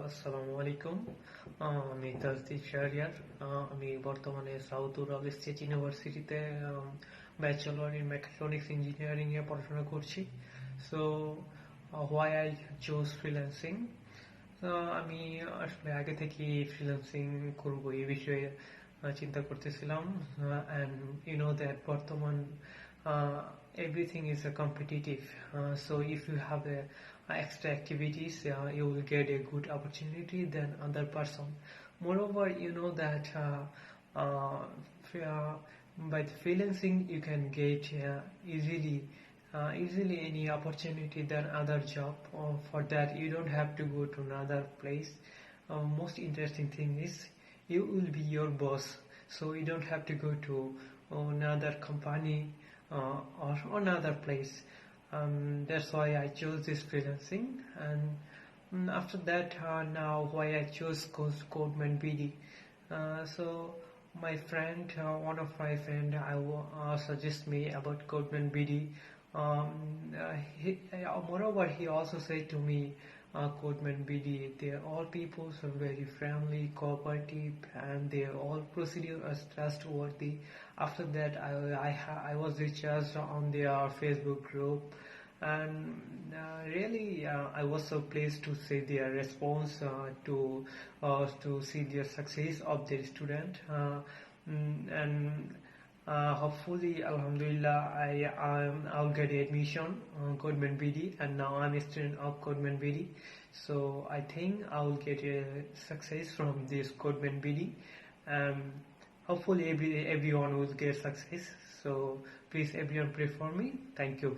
আসসালামু আলাইকুম। আমি তাজদিদ Shahriar। আমি বর্তমানে সাউথ উরাল স্টেট ইউনিভার্সিটিতে ব্যাচেলর ইন মেকাট্রনিক্স ইঞ্জিনিয়ারিং এ পড়াশোনা করছি। So why I choose freelancing, আমি আসলে আগে থেকে ফ্রিল্যান্সিং করব এই বিষয়ে চিন্তা করতেছিলাম। অ্যান্ড ইউ নো দ্যাট বর্তমান everything is a competitive, so if you have extra activities, you will get a good opportunity than other person. Moreover, you know that by the freelancing you can get easily any opportunity than other job. For that you don't have to go to another place. Most interesting thing is you will be your boss, so you don't have to go to another company or another place. That's why I chose this freelancing. And after that, now why I chose CodemanBD. So my friend, one of my friend, suggest me about CodemanBD. Moreover, he also said to me, CodemanBD, they are all people are very friendly, cooperative, and their all procedure is trustworthy. After that, I was recharged on their Facebook group, and really I was so pleased to see their response to see their success of their student, and hopefully, alhamdulillah, I'll get admission on CodemanBD, and now I'm a student of CodemanBD. So I think I'll get a success from this CodemanBD. Hopefully everyone will get success. So please everyone pray for me. Thank you.